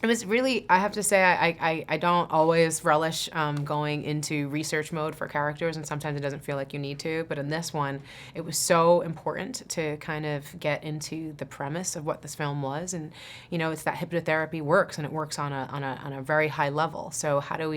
It was really, I have to say, I don't always relish going into research mode for characters, and sometimes it doesn't feel like you need to, but in this one, it was so important to kind of get into the premise of what this film was, and it's that hypnotherapy works, and it works on a very high level. So how do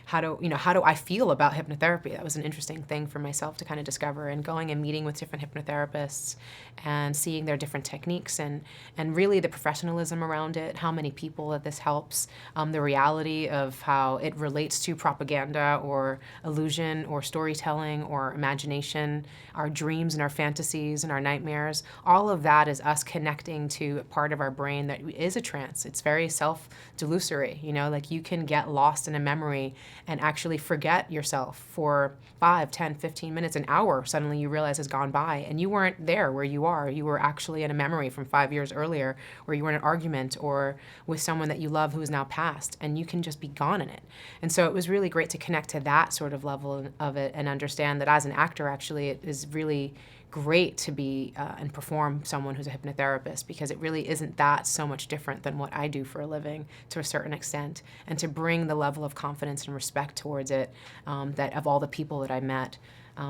I feel about hypnotherapy? That was an interesting thing for myself to kind of discover, and going and meeting with different hypnotherapists and seeing their different techniques and really the professionalism around it, how many people that this helps, the reality of how it relates to propaganda or illusion or storytelling or imagination, our dreams and our fantasies and our nightmares. All of that is us connecting to a part of our brain that is a trance. It's very self-delusory, like you can get lost in a memory and actually forget yourself for 5, 10, 15 minutes, an hour, suddenly you realize has gone by and you weren't there where you are. You were actually in a memory from 5 years earlier where you were in an argument or with someone that you love who is now passed, and you can just be gone in it. And so it was really great to connect to that sort of level of it and understand that as an actor, actually, it is really great to be and perform someone who's a hypnotherapist, because it really isn't that so much different than what I do for a living to a certain extent, and to bring the level of confidence and respect towards it that of all the people that I met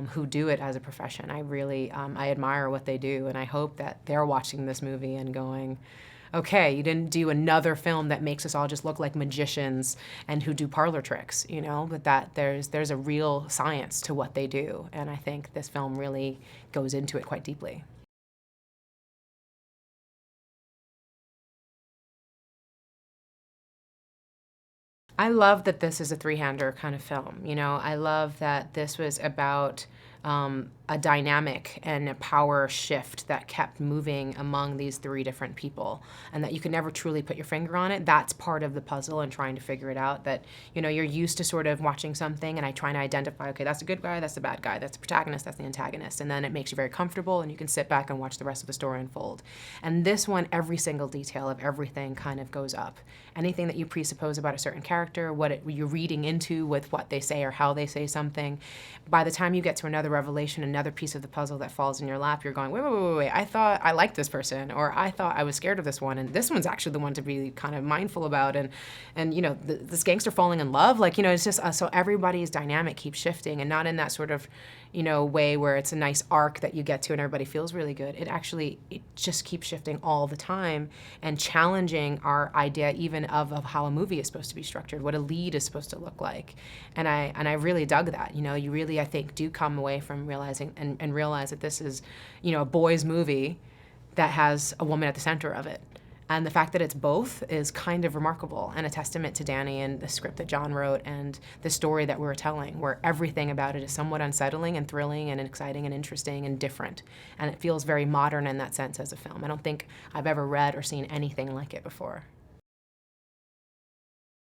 who do it as a profession. I really, I admire what they do, and I hope that they're watching this movie and going, okay, you didn't do another film that makes us all just look like magicians and who do parlor tricks, but that there's a real science to what they do, and I think this film really goes into it quite deeply. I love that this is a three-hander kind of film. I love that this was about a dynamic and a power shift that kept moving among these three different people, and that you can never truly put your finger on it. That's part of the puzzle and trying to figure it out, that you're used to sort of watching something and I trying to identify, okay, that's the good guy, that's the bad guy, that's the protagonist, that's the antagonist, and then it makes you very comfortable and you can sit back and watch the rest of the story unfold. And this one, every single detail of everything kind of goes up. Anything that you presuppose about a certain character, you're reading into with what they say or how they say something, by the time you get to another revelation, another piece of the puzzle that falls in your lap, you're going, wait, I thought I liked this person, or I thought I was scared of this one, and this one's actually the one to be kind of mindful about, and this gangster falling in love, it's just, so everybody's dynamic keeps shifting, and not in that sort of, way where it's a nice arc that you get to and everybody feels really good. It just keeps shifting all the time and challenging our idea even of how a movie is supposed to be structured, what a lead is supposed to look like. And I really dug that. You really, I think, do come away from realizing and realize that this is, a boys' movie that has a woman at the center of it. And the fact that it's both is kind of remarkable, and a testament to Danny and the script that John wrote and the story that we're telling, where everything about it is somewhat unsettling and thrilling and exciting and interesting and different. And it feels very modern in that sense as a film. I don't think I've ever read or seen anything like it before.